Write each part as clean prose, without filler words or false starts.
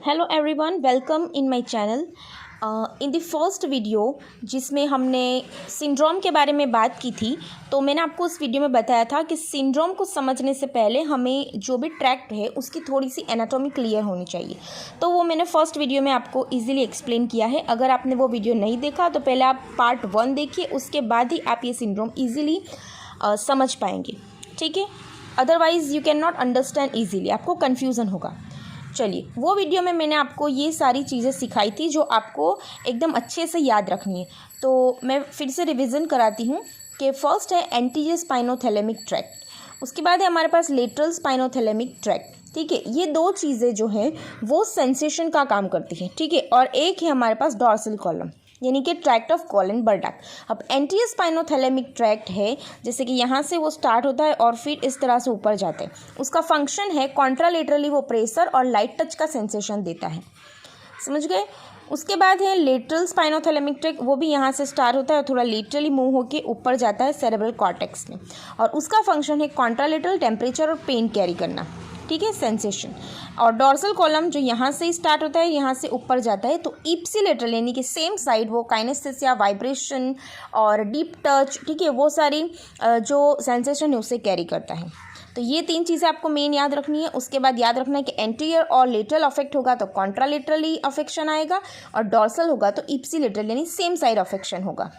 Hello everyone, welcome in my channel. In the first video जिसमें हमने syndrome के बारे में बात की थी, तो मैंने आपको उस वीडियो में बताया था कि सिंड्रोम को समझने से पहले हमें जो भी ट्रैक्ट है उसकी थोड़ी सी एनाटॉमी क्लियर होनी चाहिए। तो वो मैंने फर्स्ट वीडियो में आपको इजीली एक्सप्लेन किया है। अगर आपने वो वीडियो नहीं देखा तो पहले आप पार्ट 1 देखिए, उसके बाद ही आप ये सिंड्रोम ईजिली समझ पाएंगे, ठीक है। Otherwise you can not understand easily, आपको कन्फ्यूज़न होगा। चलिए, वो वीडियो में मैंने आपको ये सारी चीज़ें सिखाई थी जो आपको एकदम अच्छे से याद रखनी है। तो मैं फिर से रिवीजन कराती हूँ कि फर्स्ट है एंटीरियर स्पाइनोथैलेमिक ट्रैक्ट, उसके बाद है हमारे पास लेटरल स्पाइनोथैलेमिक ट्रैक्ट, ठीक है। ये दो चीज़ें जो हैं वो सेंसेशन का काम करती हैं, ठीक है। और एक है हमारे पास डॉर्सल कॉलम यानी कि ट्रैक्ट ऑफ कॉलन बर्डक। अब एंटीरियर स्पाइनोथैलेमिक ट्रैक्ट है, जैसे कि यहाँ से वो स्टार्ट होता है और फिर इस तरह से ऊपर जाते हैं। उसका फंक्शन है कॉन्ट्रालेटरली वो प्रेशर और लाइट टच का सेंसेशन देता है, समझ गए। उसके बाद है लेटरल स्पाइनोथैलेमिक ट्रैक्ट, वो भी यहाँ से स्टार्ट होता है और थोड़ा लेटरली मूव होकर ऊपर जाता है सेरेब्रल कॉर्टेक्स में, और उसका फंक्शन है कॉन्ट्रालेटरल टेम्परेचर और पेन कैरी करना, ठीक है, सेंसेशन। और डॉर्सल कॉलम जो यहाँ से स्टार्ट होता है, यहाँ से ऊपर जाता है, तो इप्सिलेटरल यानी कि सेम साइड वो काइनेस्थेसिया, वाइब्रेशन और डीप टच, ठीक है, वो सारी जो सेंसेशन है उसे कैरी करता है। तो ये तीन चीज़ें आपको मेन याद रखनी है। उसके बाद याद रखना है कि एंटीरियर और लेटरल अफेक्ट होगा तो कॉन्ट्रालेटरली अफेक्शन आएगा, और डॉर्सल होगा तो इप्सिलेटरल यानी सेम साइड अफेक्शन होगा।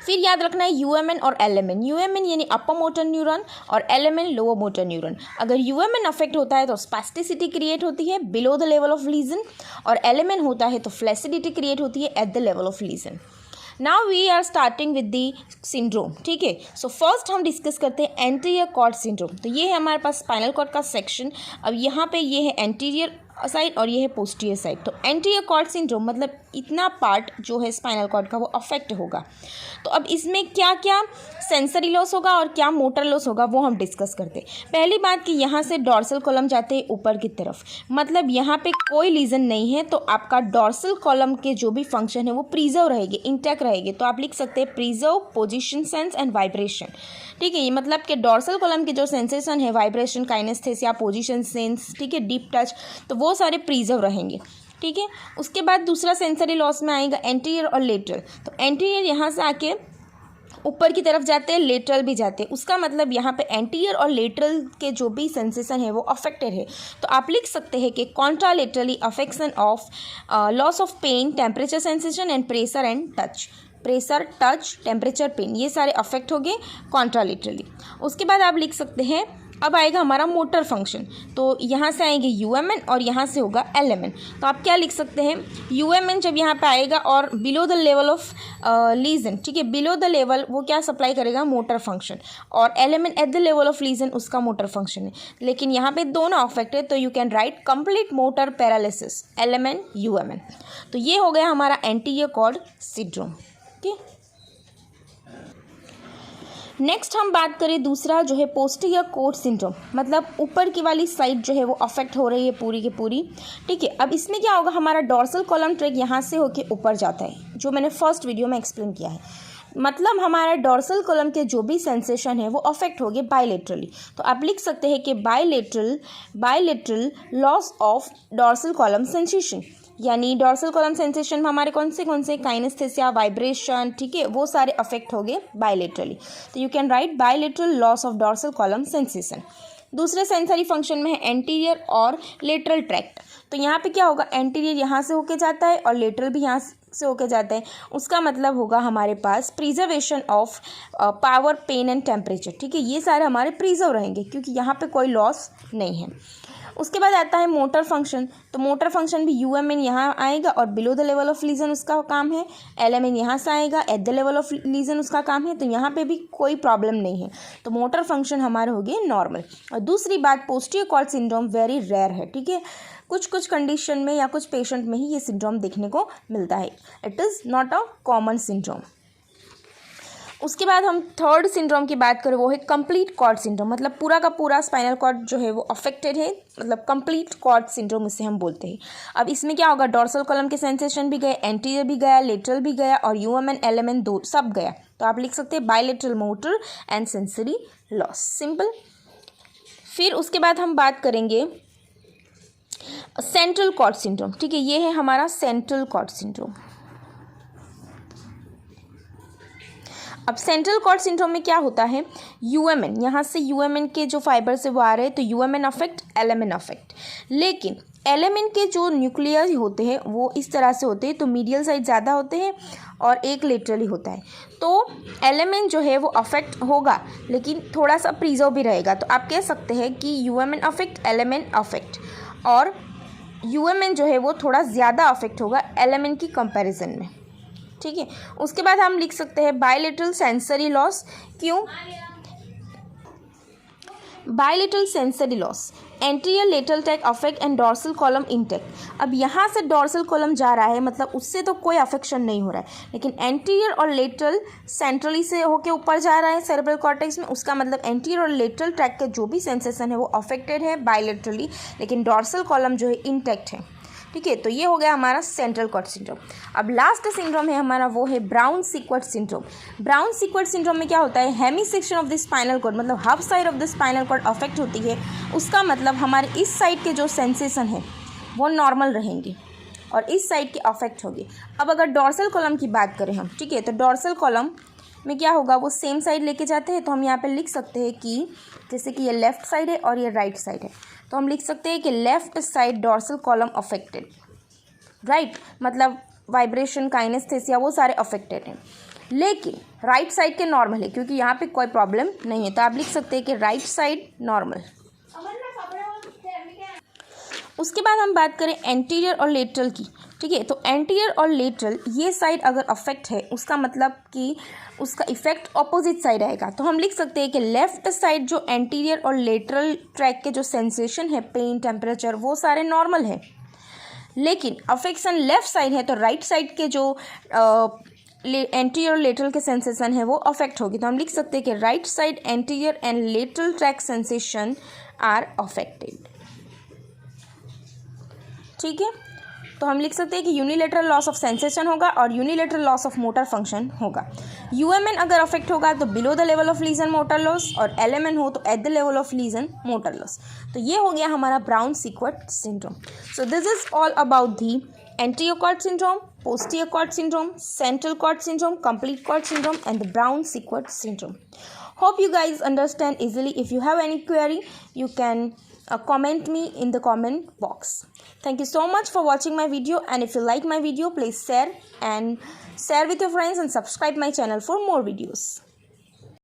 फिर याद रखना है यूएमएन और एलएमएन। यूएमएन यानी अपर मोटर न्यूरॉन और एलएमएन लोअर मोटर न्यूरॉन। अगर यूएमएन अफेक्ट होता है तो स्पास्टिसिटी क्रिएट होती है below the level of lesion, और एलएमएन होता है तो फ्लैसिडिटी क्रिएट होती है at the level of lesion. Now we are starting with the syndrome, ठीक है। सो फर्स्ट हम डिस्कस करते हैं एंटीरियर कॉर्ड सिंड्रोम। तो ये है हमारे पास स्पाइनल कॉर्ड का सेक्शन। अब यहाँ पे ये है एंटीरियर साइड और ये है पोस्टीरियर साइड। तो एंटीरियर कॉर्ड सिंड्रोम मतलब इतना पार्ट जो है स्पाइनल कॉर्ड का वो अफेक्ट होगा। तो अब इसमें क्या क्या सेंसरी लॉस होगा और क्या मोटर लॉस होगा वो हम डिस्कस करते हैं। पहली बात कि यहाँ से डॉर्सल कॉलम जाते हैं ऊपर की तरफ, मतलब यहाँ पे कोई लीजन नहीं है, तो आपका डॉर्सल कॉलम के जो भी फंक्शन है वो प्रिजर्व रहेंगे, इंटैक्ट रहेंगे। तो आप लिख सकते हैं preserve position sense and vibration, ठीक है। ये मतलब कि डॉर्सल कॉलम के जो सेंसेशन है, वाइब्रेशन, काइनेस्थेसिया, पोजीशन सेंस, ठीक है, डीप टच, तो वो सारे प्रिजर्व रहेंगे, ठीक है। उसके बाद दूसरा सेंसरी लॉस में आएगा एंटीरियर और लेटरल। तो एंटीरियर यहाँ से आके ऊपर की तरफ जाते हैं, लेटरल भी जाते हैं। उसका मतलब यहाँ पे एंटीरियर और लेटरल के जो भी सेंसेशन है वो अफेक्टेड है। तो आप लिख सकते हैं कि contralaterally affection of loss of pain, temperature sensation and pressure and touch. Pressure, touch, temperature, pain, ये सारे अफेक्ट हो गए कॉन्ट्रालेटरली। उसके बाद आप लिख सकते हैं अब आएगा हमारा मोटर फंक्शन। तो यहाँ से आएंगे यूएमएन और यहाँ से होगा एलएमएन। तो आप क्या लिख सकते हैं, यूएमएन जब यहाँ पे आएगा और below the level of lesion, ठीक है, बिलो द लेवल वो क्या सप्लाई करेगा, मोटर फंक्शन, और LMN at the level of lesion उसका मोटर फंक्शन है। लेकिन यहाँ पे दोनों अफेक्ट है, तो you can write complete motor paralysis, LMN UMN. तो ये हो गया हमारा एंटीरियर कॉर्ड सिंड्रोम, ठीक है। नेक्स्ट हम बात करें दूसरा जो है पोस्टीरियर कॉर्ड सिंड्रोम, मतलब ऊपर की वाली साइड जो है वो अफेक्ट हो रही है पूरी की पूरी, ठीक है। अब इसमें क्या होगा, हमारा डॉर्सल कॉलम ट्रैक यहाँ से होके ऊपर जाता है, जो मैंने फर्स्ट वीडियो में एक्सप्लेन किया है। मतलब हमारा डॉर्सल कॉलम के जो भी सेंसेशन है वो अफेक्ट हो गए बायलेटरली। तो आप लिख सकते हैं कि bilateral loss of dorsal column sensation, यानी डॉर्सल कॉलम सेंसेशन में हमारे कौन से काइनेस्थेसिया, वाइब्रेशन, ठीक है, वो सारे अफेक्ट हो गए बायलेटरली। तो you can right bilateral loss of dorsal column sensation. दूसरे सेंसरी फंक्शन में है एंटीरियर और लेटरल ट्रैक्ट। तो यहाँ पे क्या होगा, एंटीरियर यहाँ से होके जाता है और लेटरल भी यहाँ से होके जाता है। उसका मतलब होगा हमारे पास preservation of power, pain and temperature, ठीक है, ये सारे हमारे प्रिजर्व रहेंगे क्योंकि यहाँ पे कोई लॉस नहीं है। उसके बाद आता है मोटर फंक्शन। तो मोटर फंक्शन भी यूएमएन यहाँ आएगा और below the level of lesion उसका काम है, एलएमएन यहाँ से आएगा, eight the level of lesion उसका काम है। तो यहाँ पे भी कोई प्रॉब्लम नहीं है, तो मोटर फंक्शन हमारे हो गए नॉर्मल। और दूसरी बात, posterior cord syndrome very rare है, ठीक है, कुछ कंडीशन में या कुछ पेशेंट में ही ये सिंड्रोम देखने को मिलता है। It is not a common syndrome. उसके बाद हम थर्ड सिंड्रोम की बात करें, वो है कंप्लीट कॉर्ड सिंड्रोम, मतलब पूरा का पूरा स्पाइनल कॉर्ड जो है वो अफेक्टेड है, मतलब कंप्लीट कॉर्ड सिंड्रोम इसे हम बोलते हैं। अब इसमें क्या होगा, डॉर्सल कॉलम के सेंसेशन भी गए, एंटीरियर भी गया, लेटरल भी गया, और यूएमएन, एलएमएन दो सब गया। तो आप लिख सकते हैं bilateral motor and sensory loss, simple. फिर उसके बाद हम बात करेंगे सेंट्रल कॉर्ड सिंड्रोम, ठीक है, ये है हमारा सेंट्रल कॉर्ड सिंड्रोम। अब सेंट्रल कॉर्ड सिंड्रोम में क्या होता है, यूएमएन, यहाँ से यूएमएन के जो फाइबर से वो आ रहे हैं, तो यूएमएन अफेक्ट, एलएमएन अफेक्ट। लेकिन एलएमएन के जो न्यूक्लियर होते हैं वो इस तरह से होते हैं, तो मीडियल साइड ज़्यादा होते हैं और एक लेटरली होता है। तो एलएमएन जो है वो अफेक्ट होगा लेकिन थोड़ा सा प्रिजर्व भी रहेगा। तो आप कह सकते हैं कि यूएमएन अफेक्ट, एलएमएन अफेक्ट, और यूएमएन जो है वो थोड़ा ज़्यादा अफेक्ट होगा एलएमएन की कंपैरिजन में, ठीक है। उसके बाद हम लिख सकते हैं बायलेटरल सेंसरी लॉस। क्यों bilateral sensory loss, anterior lateral track affect and dorsal column intact. अब यहाँ से डॉर्सल कॉलम जा रहा है, मतलब उससे तो कोई अफेक्शन नहीं हो रहा है, लेकिन एंटीरियर और लेटरल सेंट्रली से होके ऊपर जा रहा है सेरेब्रल कॉर्टेक्स में, उसका मतलब एंटीरियर और लेटरल ट्रैक के जो भी सेंसेशन है वो अफेक्टेड है बायलेटरली, लेकिन डॉर्सल कॉलम जो है इंटैक्ट है, ठीक है। तो ये हो गया हमारा सेंट्रल कॉर्ड सिंड्रोम। अब लास्ट सिंड्रोम है हमारा, वो है Brown Sequard syndrome. Brown Sequard syndrome में क्या होता है, hemi section of the spinal cord, मतलब half side of the spinal cord affect होती है। उसका मतलब हमारे इस साइड के जो सेंसेशन है वो नॉर्मल रहेंगे और इस साइड के अफेक्ट होगी। अब अगर डॉर्सल कॉलम की बात करें हम, ठीक है, तो डॉर्सल कॉलम में क्या होगा, वो सेम साइड लेके जाते हैं। तो हम यहाँ पे लिख सकते हैं कि जैसे कि ये लेफ्ट साइड है और ये राइट साइड है, तो हम लिख सकते हैं कि left side dorsal column affected, right, मतलब वाइब्रेशन, काइनेस्थेसिया, वो सारे अफेक्टेड हैं। लेकिन राइट साइड के नॉर्मल है क्योंकि यहाँ पे कोई प्रॉब्लम नहीं है, तो आप लिख सकते हैं कि राइट साइड नॉर्मल। उसके बाद हम बात करें एंटीरियर और लेटरल की, ठीक है, तो एंटीरियर और लेटरल ये साइड अगर अफेक्ट है, उसका मतलब कि उसका इफेक्ट ऑपोजिट साइड आएगा। तो हम लिख सकते हैं कि लेफ्ट साइड जो एंटीरियर और लेटरल ट्रैक के जो सेंसेशन है, पेन, टेम्परेचर, वो सारे नॉर्मल है। लेकिन अफेक्शन लेफ्ट साइड है, तो राइट साइड के जो एंटीरियर और लेटरल के सेंसेशन है वो अफेक्ट होगी। तो हम लिख सकते हैं कि right side anterior and lateral tract sensation are affected, ठीक है। तो हम लिख सकते हैं कि यूनिलेटरल लॉस ऑफ सेंसेशन होगा और unilateral loss of motor function होगा। यूएमएन अगर अफेक्ट होगा तो below the level of lesion motor loss, और एलएमएन हो तो at the level of lesion motor loss. तो ये हो गया हमारा Brown Sequard syndrome. So this is all about the anterior cord syndrome, posterior cord syndrome, central cord syndrome, complete cord syndrome, and the brown sequard syndrome. Hope you guys understand easily. If you have any query, you can comment me in the comment box. Thank you so much for watching my video, and if you like my video, please share with your friends and subscribe my channel for more videos.